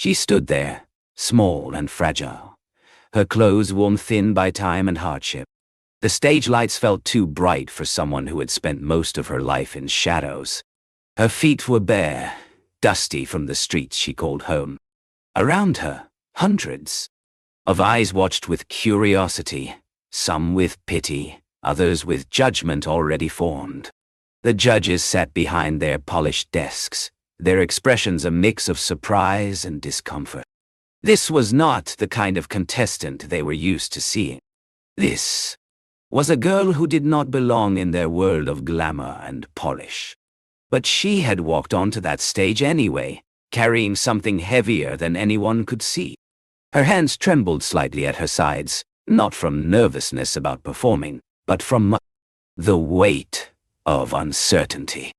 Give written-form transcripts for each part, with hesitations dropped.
She stood there, small and fragile, her clothes worn thin by time and hardship. The stage lights felt too bright for someone who had spent most of her life in shadows. Her feet were bare, dusty from the streets she called home. Around her, hundreds of eyes watched with curiosity, some with pity, others with judgment already formed. The judges sat behind their polished desks, their expressions a mix of surprise and discomfort. This was not the kind of contestant they were used to seeing. This was a girl who did not belong in their world of glamour and polish. But she had walked onto that stage anyway, carrying something heavier than anyone could see. Her hands trembled slightly at her sides, not from nervousness about performing, but from the weight of uncertainty.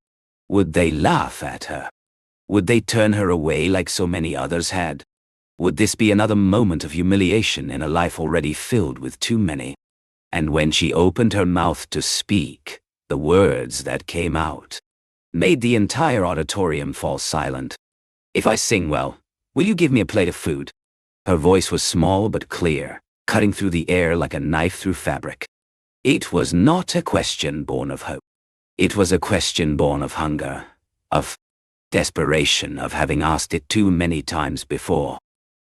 Would they laugh at her? Would they turn her away like so many others had? Would this be another moment of humiliation in a life already filled with too many? And when she opened her mouth to speak, the words that came out made the entire auditorium fall silent. "If I sing well, will you give me a plate of food?" Her voice was small but clear, cutting through the air like a knife through fabric. It was not a question born of hope. It was a question born of hunger, of desperation, of having asked it too many times before,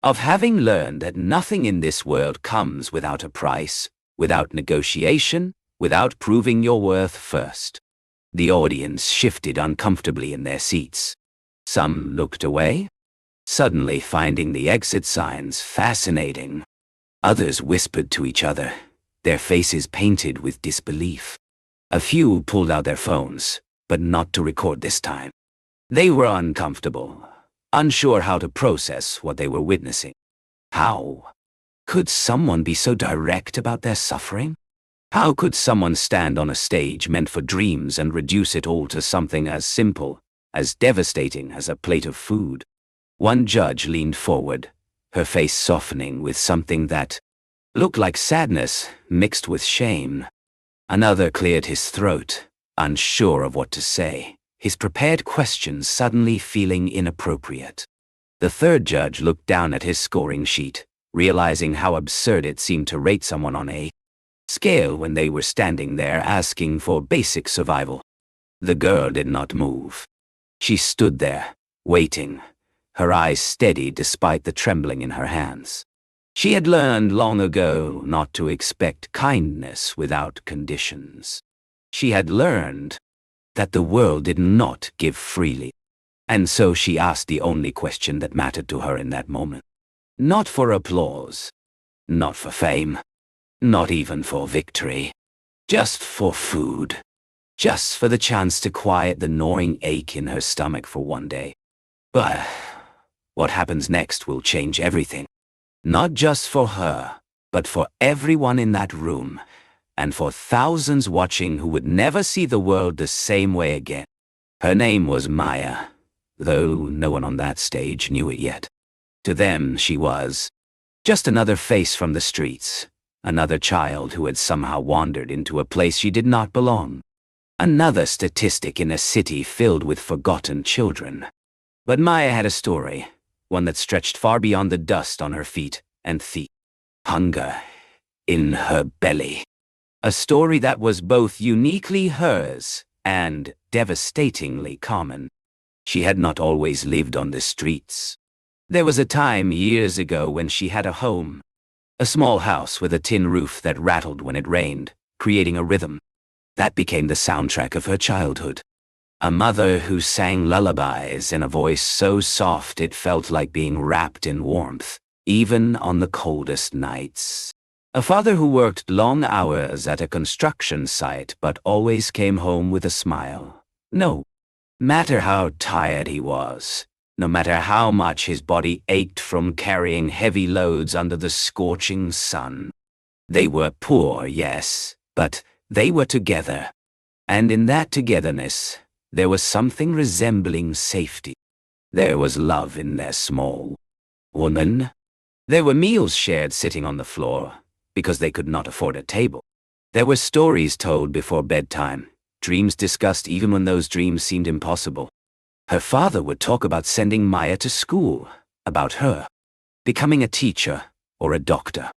of having learned that nothing in this world comes without a price, without negotiation, without proving your worth first. The audience shifted uncomfortably in their seats. Some looked away, suddenly finding the exit signs fascinating. Others whispered to each other, their faces painted with disbelief. A few pulled out their phones, but not to record this time. They were uncomfortable, unsure how to process what they were witnessing. How could someone be so direct about their suffering? How could someone stand on a stage meant for dreams and reduce it all to something as simple, as devastating as a plate of food? One judge leaned forward, her face softening with something that looked like sadness mixed with shame. Another cleared his throat, unsure of what to say, his prepared questions suddenly feeling inappropriate. The third judge looked down at his scoring sheet, realizing how absurd it seemed to rate someone on a scale when they were standing there asking for basic survival. The girl did not move. She stood there, waiting, her eyes steady despite the trembling in her hands. She had learned long ago not to expect kindness without conditions. She had learned that the world did not give freely. And so she asked the only question that mattered to her in that moment. Not for applause, not for fame, not even for victory. Just for food. Just for the chance to quiet the gnawing ache in her stomach for one day. But what happens next will change everything. Not just for her, but for everyone in that room, and for thousands watching who would never see the world the same way again. Her name was Maya, though no one on that stage knew it yet. To them, she was just another face from the streets, another child who had somehow wandered into a place she did not belong, another statistic in a city filled with forgotten children. But Maya had a story, one that stretched far beyond the dust on her feet and feet. Hunger in her belly. A story that was both uniquely hers and devastatingly common. She had not always lived on the streets. There was a time years ago when she had a home, a small house with a tin roof that rattled when it rained, creating a rhythm. That became the soundtrack of her childhood. A mother who sang lullabies in a voice so soft it felt like being wrapped in warmth, even on the coldest nights. A father who worked long hours at a construction site but always came home with a smile. No matter how tired he was, no matter how much his body ached from carrying heavy loads under the scorching sun. They were poor, yes, but they were together. And in that togetherness, there was something resembling safety. There was love in their small woman. There were meals shared sitting on the floor, because they could not afford a table. There were stories told before bedtime, dreams discussed even when those dreams seemed impossible. Her father would talk about sending Maya to school, about her, becoming a teacher or a doctor.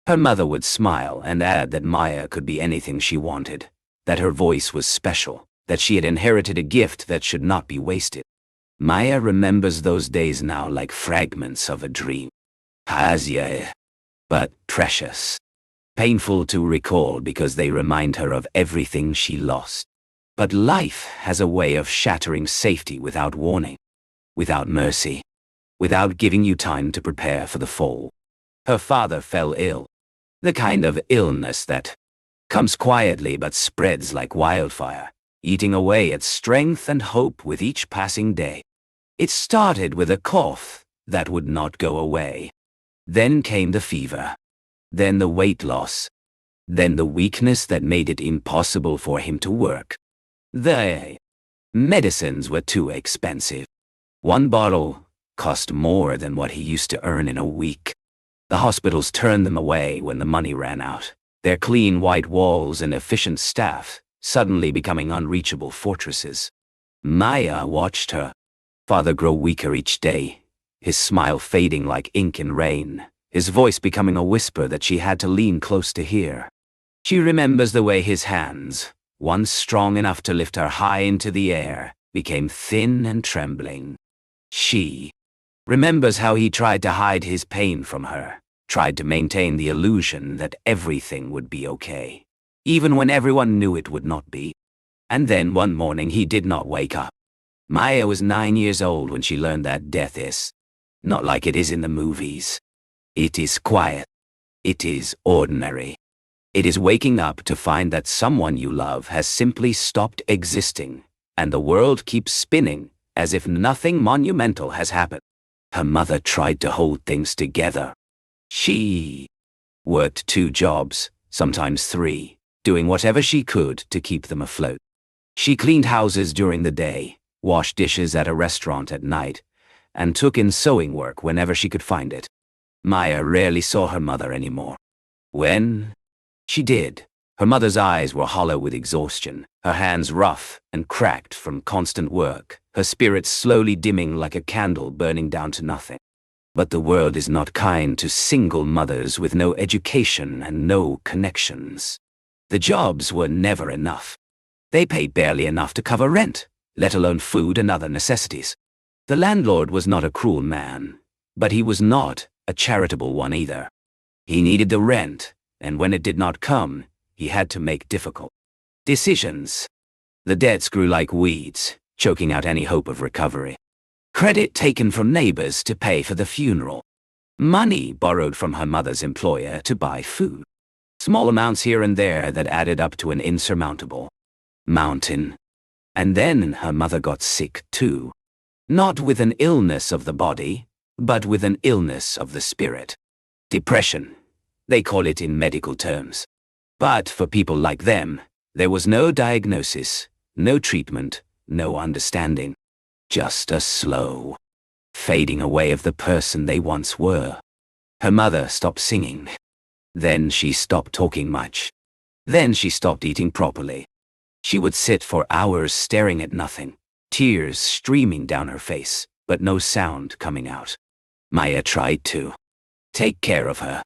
Her mother would smile and add that Maya could be anything she wanted, that her voice was special, that she had inherited a gift that should not be wasted. Maya remembers those days now like fragments of a dream. Haziah, but precious. Painful to recall because they remind her of everything she lost. But life has a way of shattering safety without warning, without mercy, without giving you time to prepare for the fall. Her father fell ill, the kind of illness that comes quietly but spreads like wildfire, eating away at strength and hope with each passing day. It started with a cough that would not go away. Then came the fever. Then the weight loss. Then the weakness that made it impossible for him to work. The medicines were too expensive. One bottle cost more than what he used to earn in a week. The hospitals turned them away when the money ran out, their clean white walls and efficient staff suddenly becoming unreachable fortresses. Maya watched her father grow weaker each day, his smile fading like ink in rain, his voice becoming a whisper that she had to lean close to hear. She remembers the way his hands, once strong enough to lift her high into the air, became thin and trembling. She remembers how he tried to hide his pain from her, tried to maintain the illusion that everything would be okay, even when everyone knew it would not be. And then one morning he did not wake up. Maya was 9 years old when she learned that death is not like it is in the movies. It is quiet. It is ordinary. It is waking up to find that someone you love has simply stopped existing, and the world keeps spinning as if nothing monumental has happened. Her mother tried to hold things together. She worked 2 jobs, sometimes 3, doing whatever she could to keep them afloat. She cleaned houses during the day, washed dishes at a restaurant at night, and took in sewing work whenever she could find it. Maya rarely saw her mother anymore. When she did, her mother's eyes were hollow with exhaustion, her hands rough and cracked from constant work, her spirit slowly dimming like a candle burning down to nothing. But the world is not kind to single mothers with no education and no connections. The jobs were never enough. They paid barely enough to cover rent, let alone food and other necessities. The landlord was not a cruel man, but he was not a charitable one either. He needed the rent, and when it did not come, he had to make difficult decisions. The debts grew like weeds, choking out any hope of recovery. Credit taken from neighbors to pay for the funeral. Money borrowed from her mother's employer to buy food. Small amounts here and there that added up to an insurmountable mountain. And then her mother got sick too. Not with an illness of the body, but with an illness of the spirit. Depression, they call it in medical terms. But for people like them, there was no diagnosis, no treatment, no understanding. Just a slow fading away of the person they once were. Her mother stopped singing. Then she stopped talking much. Then she stopped eating properly. She would sit for hours staring at nothing, tears streaming down her face, but no sound coming out. Maya tried to take care of her,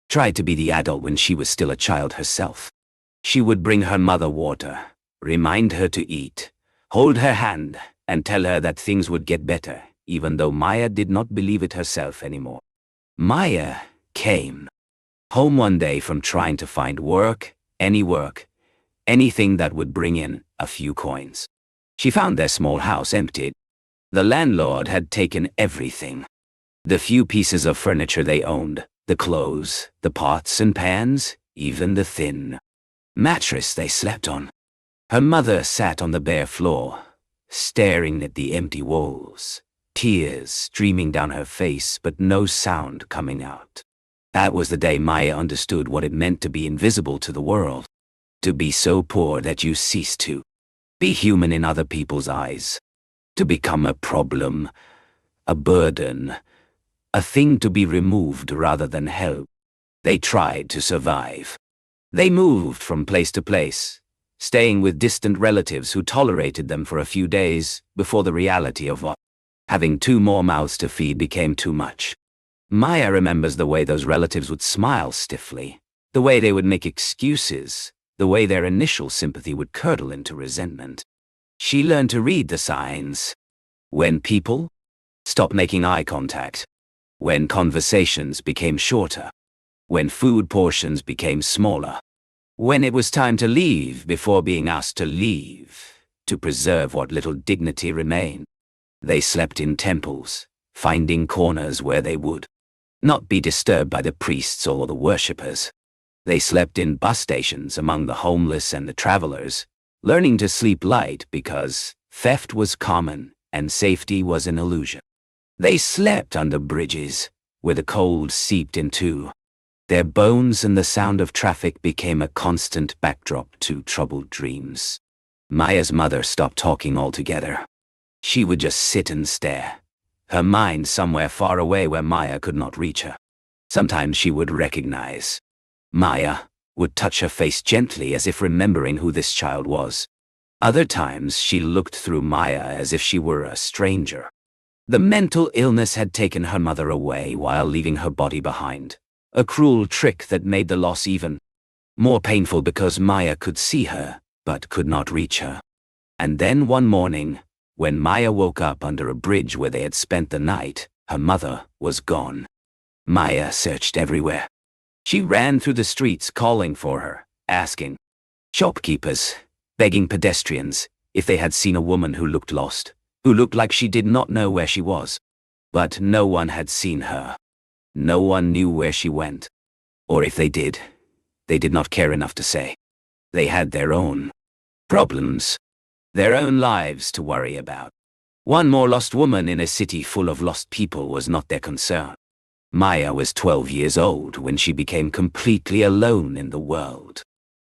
tried to be the adult when she was still a child herself. She would bring her mother water, remind her to eat, hold her hand, and tell her that things would get better, even though Maya did not believe it herself anymore. Maya came home one day from trying to find work, anything that would bring in a few coins. She found their small house emptied. The landlord had taken everything. The few pieces of furniture they owned, the clothes, the pots and pans, even the thin mattress they slept on. Her mother sat on the bare floor, staring at the empty walls, tears streaming down her face but no sound coming out. That was the day Maya understood what it meant to be invisible to the world. To be so poor that you cease to be human in other people's eyes. To become a problem, a burden, a thing to be removed rather than helped. They tried to survive. They moved from place to place, staying with distant relatives who tolerated them for a few days before the reality of what Having 2 more mouths to feed became too much. Maya remembers the way those relatives would smile stiffly, the way they would make excuses, the way their initial sympathy would curdle into resentment. She learned to read the signs. When people stopped making eye contact. When conversations became shorter. When food portions became smaller. When it was time to leave before being asked to leave, to preserve what little dignity remained. They slept in temples, finding corners where they would not be disturbed by the priests or the worshippers. They slept in bus stations among the homeless and the travelers, learning to sleep light because theft was common and safety was an illusion. They slept under bridges, where the cold seeped into. Their bones and the sound of traffic became a constant backdrop to troubled dreams. Maya's mother stopped talking altogether. She would just sit and stare, her mind somewhere far away where Maya could not reach her. Sometimes she would recognize. Maya would touch her face gently as if remembering who this child was. Other times she looked through Maya as if she were a stranger. The mental illness had taken her mother away while leaving her body behind. A cruel trick that made the loss even more painful because Maya could see her, but could not reach her. And then one morning, when Maya woke up under a bridge where they had spent the night, her mother was gone. Maya searched everywhere. She ran through the streets calling for her, asking shopkeepers, begging pedestrians if they had seen a woman who looked lost, who looked like she did not know where she was. But no one had seen her. No one knew where she went. Or if they did not care enough to say. They had their own problems, their own lives to worry about. One more lost woman in a city full of lost people was not their concern. Maya was 12 years old when she became completely alone in the world.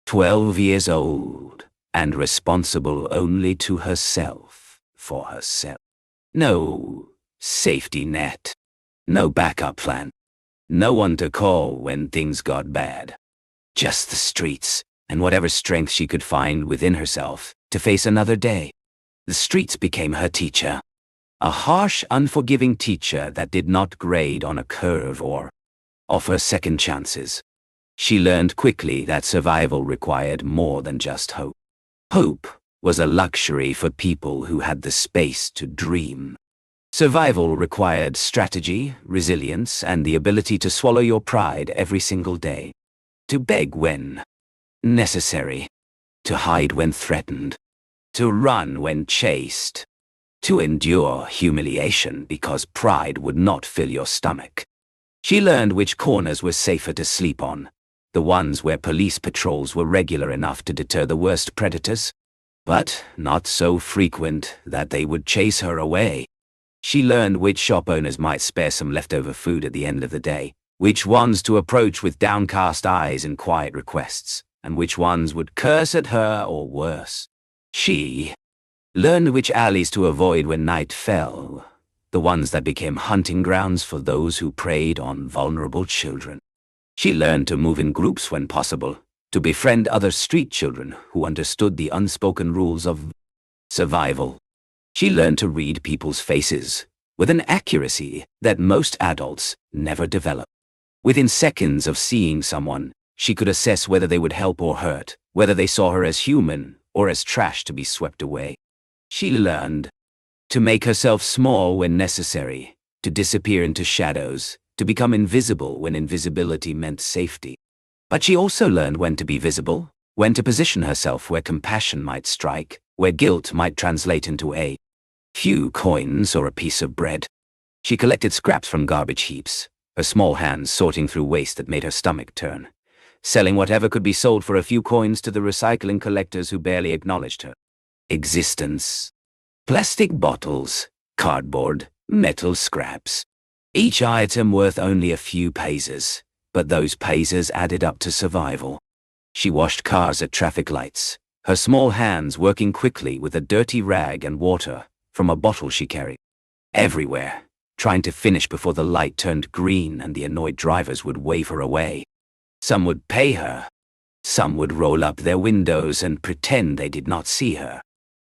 12 years old, and responsible only to herself, for herself. No safety net. No backup plan. No one to call when things got bad. Just the streets, and whatever strength she could find within herself to face another day. The streets became her teacher. A harsh, unforgiving teacher that did not grade on a curve or offer second chances. She learned quickly that survival required more than just hope. Hope was a luxury for people who had the space to dream. Survival required strategy, resilience, and the ability to swallow your pride every single day. To beg when necessary. To hide when threatened. To run when chased. To endure humiliation because pride would not fill your stomach. She learned which corners were safer to sleep on, the ones where police patrols were regular enough to deter the worst predators, but not so frequent that they would chase her away. She learned which shop owners might spare some leftover food at the end of the day, which ones to approach with downcast eyes and quiet requests, and which ones would curse at her or worse. She learned which alleys to avoid when night fell, the ones that became hunting grounds for those who preyed on vulnerable children. She learned to move in groups when possible, to befriend other street children who understood the unspoken rules of survival. She learned to read people's faces with an accuracy that most adults never develop. Within seconds of seeing someone, she could assess whether they would help or hurt, whether they saw her as human or as trash to be swept away. She learned to make herself small when necessary, to disappear into shadows, to become invisible when invisibility meant safety. But she also learned when to be visible, when to position herself where compassion might strike, where guilt might translate into a few coins or a piece of bread. She collected scraps from garbage heaps, her small hands sorting through waste that made her stomach turn, selling whatever could be sold for a few coins to the recycling collectors who barely acknowledged her existence. Plastic bottles, cardboard, metal scraps. Each item worth only a few pesos, but those pesos added up to survival. She washed cars at traffic lights, her small hands working quickly with a dirty rag and water from a bottle she carried. Everywhere, trying to finish before the light turned green and the annoyed drivers would wave her away. Some would pay her. Some would roll up their windows and pretend they did not see her.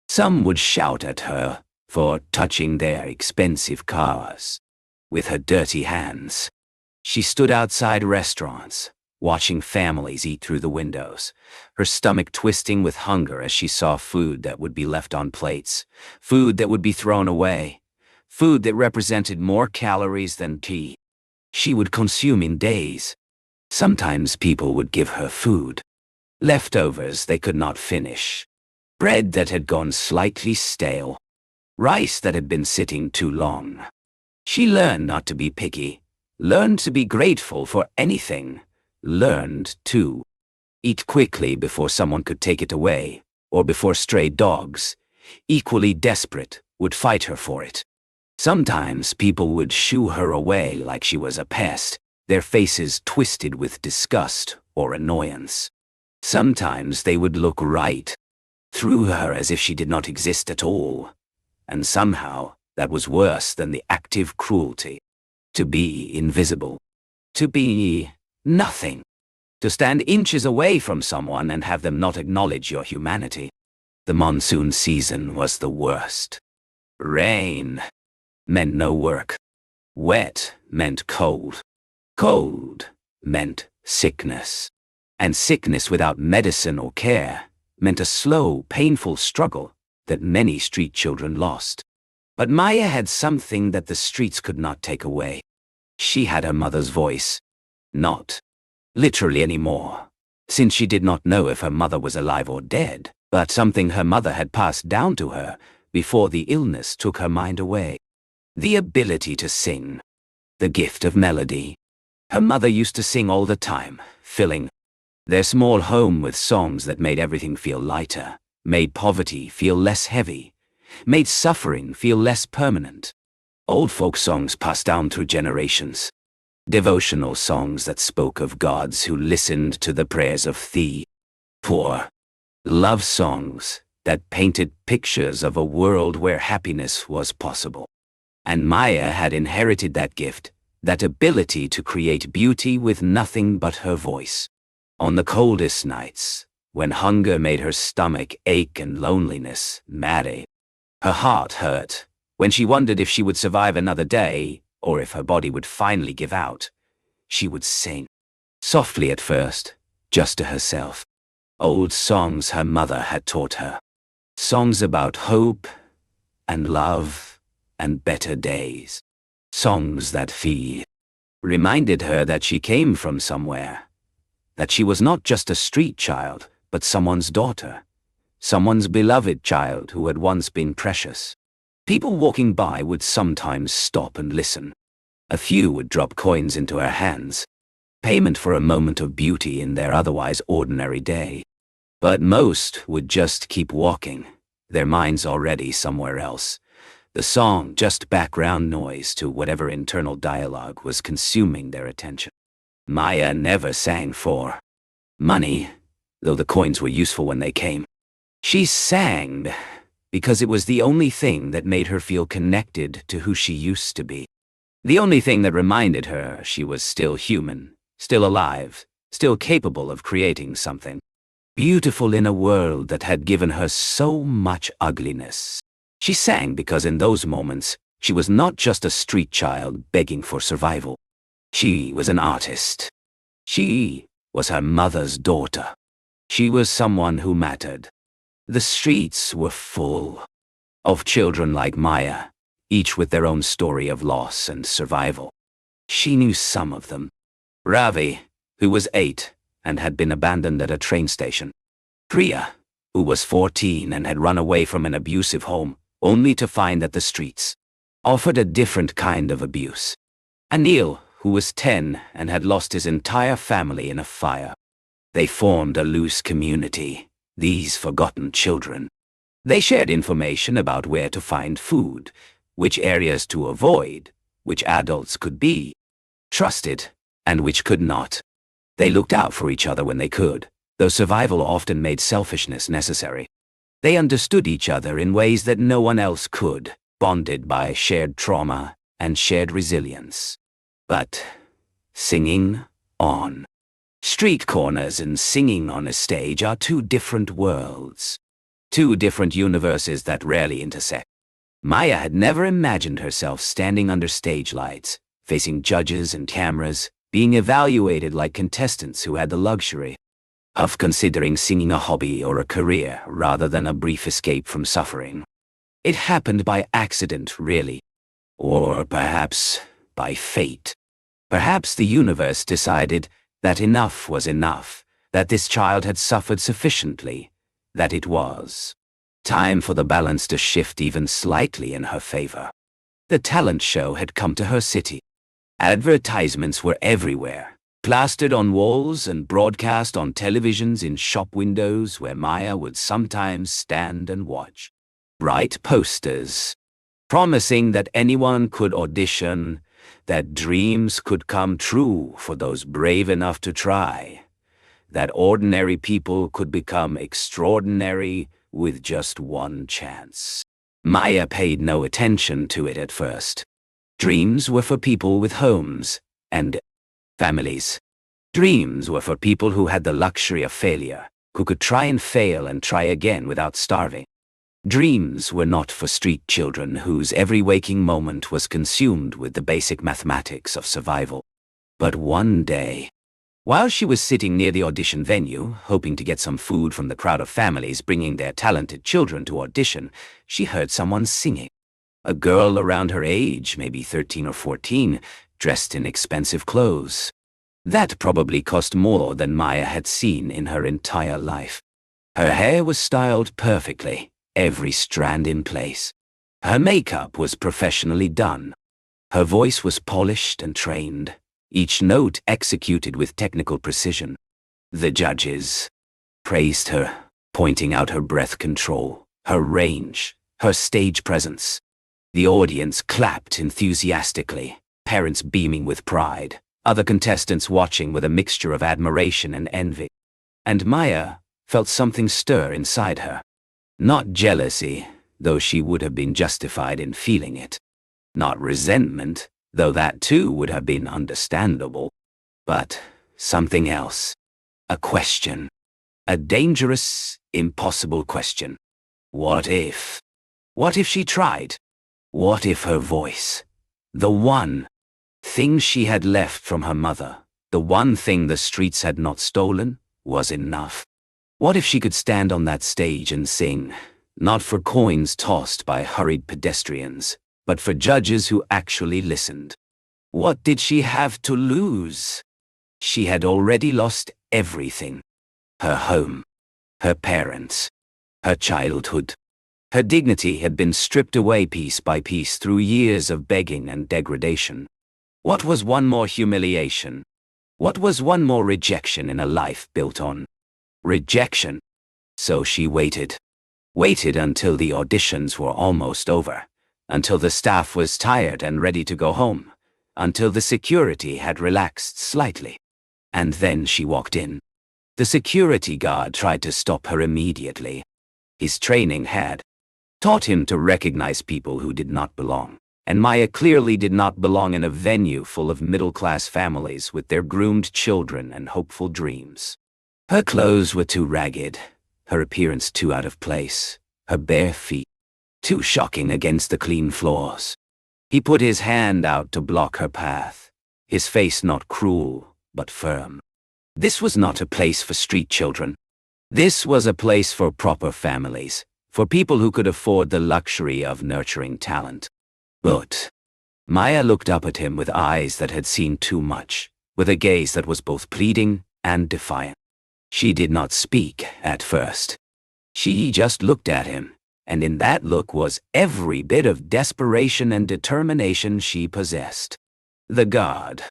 Some would shout at her for touching their expensive cars with her dirty hands. She stood outside restaurants, watching families eat through the windows, her stomach twisting with hunger as she saw food that would be left on plates, food that would be thrown away, food that represented more calories than tea she would consume in days. Sometimes people would give her food, leftovers they could not finish, bread that had gone slightly stale, rice that had been sitting too long. She learned not to be picky, learned to be grateful for anything, learned to eat quickly before someone could take it away, or before stray dogs, equally desperate, would fight her for it. Sometimes people would shoo her away like she was a pest, their faces twisted with disgust or annoyance. Sometimes they would look right through her as if she did not exist at all. And somehow, that was worse than the active cruelty. To be invisible. To be nothing. To stand inches away from someone and have them not acknowledge your humanity. The monsoon season was the worst. Rain meant no work. Wet meant cold. Cold meant sickness. And sickness without medicine or care meant a slow, painful struggle that many street children lost. But Maya had something that the streets could not take away. She had her mother's voice. Not literally anymore, since she did not know if her mother was alive or dead, but something her mother had passed down to her before the illness took her mind away. The ability to sing. The gift of melody. Her mother used to sing all the time, filling their small home with songs that made everything feel lighter, made poverty feel less heavy, made suffering feel less permanent. Old folk songs passed down through generations. Devotional songs that spoke of gods who listened to the prayers of the poor. Love songs that painted pictures of a world where happiness was possible. And Maya had inherited that gift, that ability to create beauty with nothing but her voice. On the coldest nights, when hunger made her stomach ache and loneliness madden, her heart hurt, when she wondered if she would survive another day, or if her body would finally give out, she would sing. Softly at first, just to herself. Old songs her mother had taught her. Songs about hope and love and better days. Songs that reminded her that she came from somewhere. That she was not just a street child, but someone's daughter. Someone's beloved child who had once been precious. People walking by would sometimes stop and listen. A few would drop coins into her hands, payment for a moment of beauty in their otherwise ordinary day. But most would just keep walking, their minds already somewhere else. The song just background noise to whatever internal dialogue was consuming their attention. Maya never sang for money, though the coins were useful when they came. She sang because it was the only thing that made her feel connected to who she used to be. The only thing that reminded her she was still human, still alive, still capable of creating something beautiful in a world that had given her so much ugliness. She sang because in those moments, she was not just a street child begging for survival. She was an artist. She was her mother's daughter. She was someone who mattered. The streets were full of children like Maya, each with their own story of loss and survival. She knew some of them. Ravi, who was 8 and had been abandoned at a train station. Priya, who was 14 and had run away from an abusive home, only to find that the streets offered a different kind of abuse. Anil, who was 10 and had lost his entire family in a fire. They formed a loose community, these forgotten children. They shared information about where to find food, which areas to avoid, which adults could be trusted, and which could not. They looked out for each other when they could, though survival often made selfishness necessary. They understood each other in ways that no one else could, bonded by shared trauma and shared resilience. But singing on street corners and singing on a stage are two different worlds. Two different universes that rarely intersect. Maya had never imagined herself standing under stage lights, facing judges and cameras, being evaluated like contestants who had the luxury of considering singing a hobby or a career rather than a brief escape from suffering. It happened by accident, really. Or perhaps by fate. Perhaps the universe decided that enough was enough, that this child had suffered sufficiently, that it was time for the balance to shift even slightly in her favor. The talent show had come to her city. Advertisements were everywhere, plastered on walls and broadcast on televisions in shop windows where Maya would sometimes stand and watch. Bright posters, promising that anyone could audition, that dreams could come true for those brave enough to try, that ordinary people could become extraordinary with just one chance. Maya paid no attention to it at first. Dreams were for people with homes and families. Dreams were for people who had the luxury of failure, who could try and fail and try again without starving. Dreams were not for street children whose every waking moment was consumed with the basic mathematics of survival. But one day, while she was sitting near the audition venue, hoping to get some food from the crowd of families bringing their talented children to audition, she heard someone singing. A girl around her age, maybe 13 or 14, dressed in expensive clothes. That probably cost more than Maya had seen in her entire life. Her hair was styled perfectly, every strand in place. Her makeup was professionally done. Her voice was polished and trained, each note executed with technical precision. The judges praised her, pointing out her breath control, her range, her stage presence. The audience clapped enthusiastically, parents beaming with pride, other contestants watching with a mixture of admiration and envy. And Maya felt something stir inside her. Not jealousy, though she would have been justified in feeling it. Not resentment, though that too would have been understandable. But something else. A question. A dangerous, impossible question. What if? What if she tried? What if her voice, the one thing she had left from her mother, the one thing the streets had not stolen, was enough? What if she could stand on that stage and sing, not for coins tossed by hurried pedestrians, but for judges who actually listened? What did she have to lose? She had already lost everything. Her home, her parents, her childhood. Her dignity had been stripped away piece by piece through years of begging and degradation. What was one more humiliation? What was one more rejection in a life built on rejection? So she waited. Waited until the auditions were almost over, until the staff was tired and ready to go home, until the security had relaxed slightly. And then she walked in. The security guard tried to stop her immediately. His training had taught him to recognize people who did not belong, and Maya clearly did not belong in a venue full of middle-class families with their groomed children and hopeful dreams. Her clothes were too ragged, her appearance too out of place, her bare feet too shocking against the clean floors. He put his hand out to block her path, his face not cruel, but firm. This was not a place for street children. This was a place for proper families, for people who could afford the luxury of nurturing talent. But Maya looked up at him with eyes that had seen too much, with a gaze that was both pleading and defiant. She did not speak at first. She just looked at him, and in that look was every bit of desperation and determination she possessed. The guard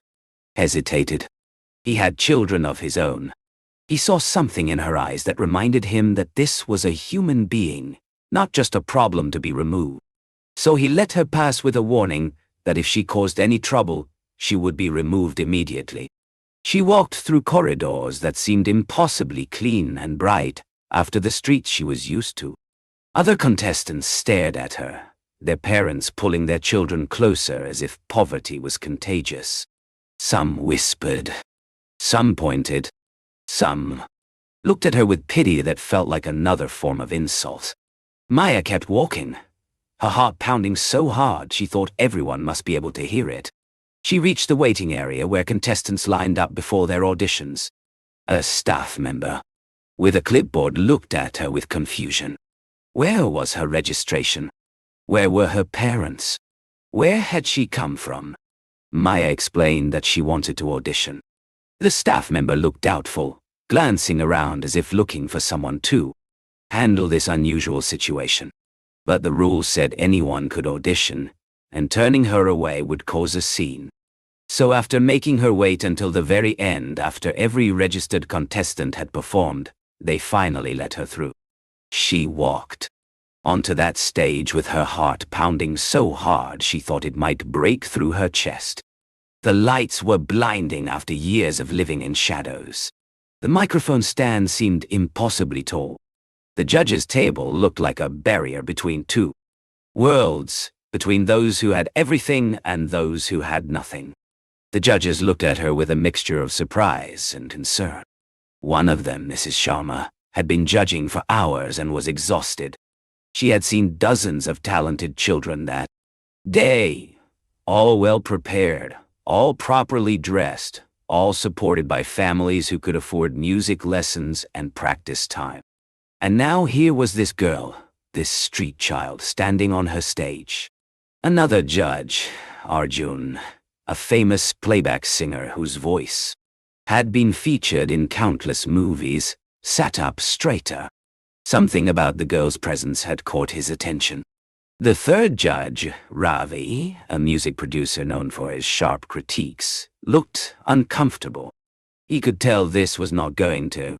hesitated. He had children of his own. He saw something in her eyes that reminded him that this was a human being, not just a problem to be removed. So he let her pass with a warning that if she caused any trouble, she would be removed immediately. She walked through corridors that seemed impossibly clean and bright after the streets she was used to. Other contestants stared at her, their parents pulling their children closer as if poverty was contagious. Some whispered. Some pointed. Some looked at her with pity that felt like another form of insult. Maya kept walking, her heart pounding so hard she thought everyone must be able to hear it. She reached the waiting area where contestants lined up before their auditions. A staff member with a clipboard looked at her with confusion. Where was her registration? Where were her parents? Where had she come from? Maya explained that she wanted to audition. The staff member looked doubtful, glancing around as if looking for someone to handle this unusual situation. But the rules said anyone could audition, and turning her away would cause a scene. So after making her wait until the very end after every registered contestant had performed, they finally let her through. She walked onto that stage with her heart pounding so hard she thought it might break through her chest. The lights were blinding after years of living in shadows. The microphone stand seemed impossibly tall. The judges' table looked like a barrier between two worlds, between those who had everything and those who had nothing. The judges looked at her with a mixture of surprise and concern. One of them, Mrs. Sharma, had been judging for hours and was exhausted. She had seen dozens of talented children that day, all well prepared, all properly dressed, all supported by families who could afford music lessons and practice time. And now here was this girl, this street child, standing on her stage. Another judge, Arjun, a famous playback singer whose voice had been featured in countless movies, sat up straighter. Something about the girl's presence had caught his attention. The third judge, Ravi, a music producer known for his sharp critiques, looked uncomfortable. He could tell this was not going to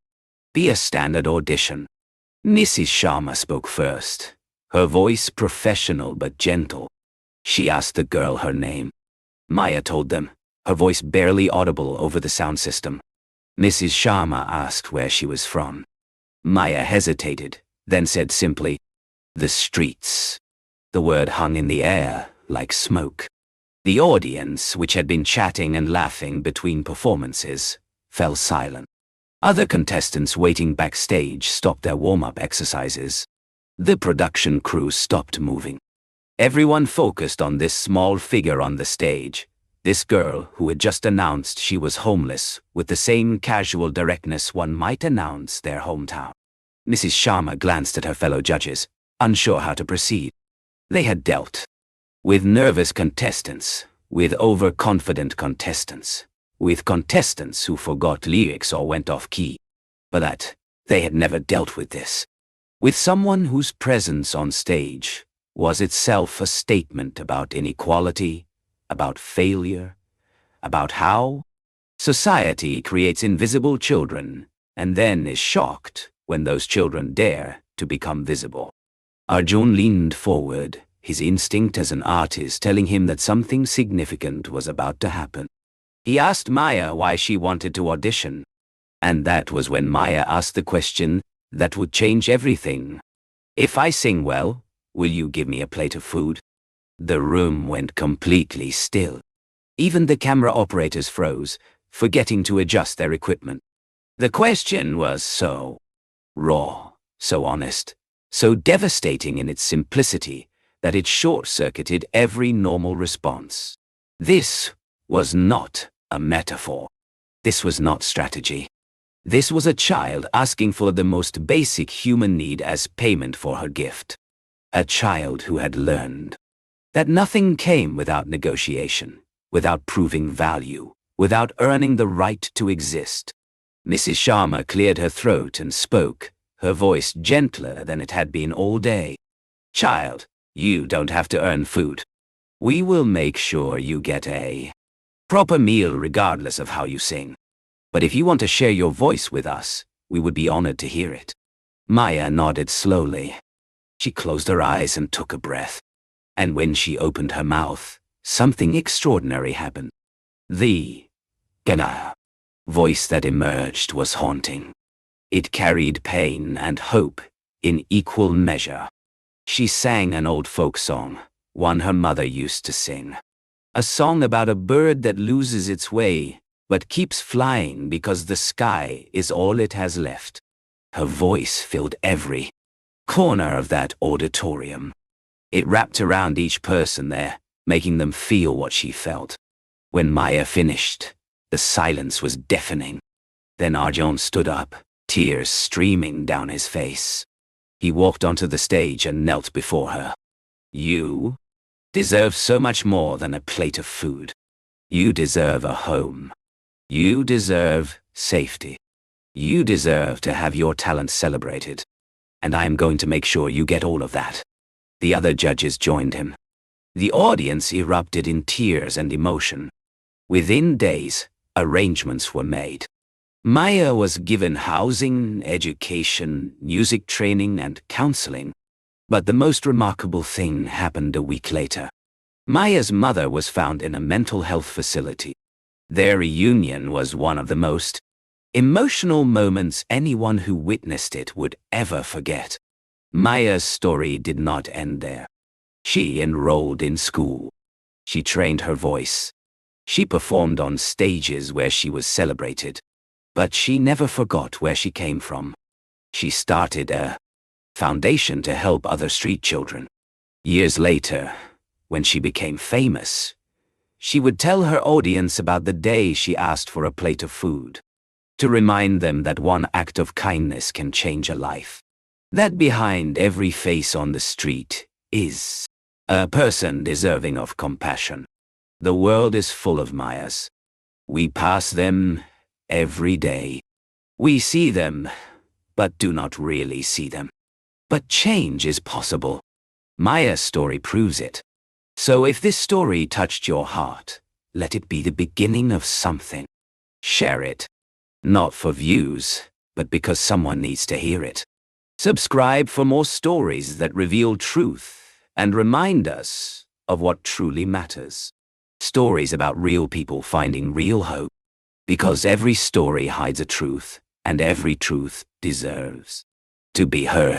be a standard audition. Mrs. Sharma spoke first, her voice professional but gentle. She asked the girl her name. Maya told them, her voice barely audible over the sound system. Mrs. Sharma asked where she was from. Maya hesitated, then said simply, "The streets." The word hung in the air, like smoke. The audience, which had been chatting and laughing between performances, fell silent. Other contestants waiting backstage stopped their warm-up exercises. The production crew stopped moving. Everyone focused on this small figure on the stage, this girl who had just announced she was homeless with the same casual directness one might announce their hometown. Mrs. Sharma glanced at her fellow judges, unsure how to proceed. They had dealt with nervous contestants, with overconfident contestants, with contestants who forgot lyrics or went off key. But they had never dealt with this. With someone whose presence on stage was itself a statement about inequality, about failure, about how society creates invisible children and then is shocked when those children dare to become visible. Arjun leaned forward, his instinct as an artist telling him that something significant was about to happen. He asked Maya why she wanted to audition. And that was when Maya asked the question that would change everything. "If I sing well, will you give me a plate of food?" The room went completely still. Even the camera operators froze, forgetting to adjust their equipment. The question was so raw, so honest, so devastating in its simplicity that it short-circuited every normal response. This was not a metaphor. This was not strategy. This was a child asking for the most basic human need as payment for her gift. A child who had learned that nothing came without negotiation, without proving value, without earning the right to exist. Mrs. Sharma cleared her throat and spoke, her voice gentler than it had been all day. "Child, you don't have to earn food. We will make sure you get a proper meal regardless of how you sing. But if you want to share your voice with us, we would be honored to hear it." Maya nodded slowly. She closed her eyes and took a breath. And when she opened her mouth, something extraordinary happened. The Gana voice that emerged was haunting. It carried pain and hope in equal measure. She sang an old folk song, one her mother used to sing. A song about a bird that loses its way, but keeps flying because the sky is all it has left. Her voice filled every corner of that auditorium. It wrapped around each person there, making them feel what she felt. When Maya finished, the silence was deafening. Then Arjun stood up, tears streaming down his face. He walked onto the stage and knelt before her. You deserve so much more than a plate of food. You deserve a home. You deserve safety. You deserve to have your talent celebrated. And I am going to make sure you get all of that. The other judges joined him. The audience erupted in tears and emotion. Within days, arrangements were made. Maya was given housing, education, music training, and counseling. But the most remarkable thing happened a week later. Maya's mother was found in a mental health facility. Their reunion was one of the most emotional moments anyone who witnessed it would ever forget. Maya's story did not end there. She enrolled in school. She trained her voice. She performed on stages where she was celebrated. But she never forgot where she came from. She started a foundation to help other street children. Years later, when she became famous, she would tell her audience about the day she asked for a plate of food, to remind them that one act of kindness can change a life. That behind every face on the street is a person deserving of compassion. The world is full of Mayas. We pass them every day. We see them, but do not really see them. But change is possible. Maya's story proves it. So if this story touched your heart, let it be the beginning of something. Share it. Not for views, but because someone needs to hear it. Subscribe for more stories that reveal truth and remind us of what truly matters. Stories about real people finding real hope. Because every story hides a truth, and every truth deserves to be heard.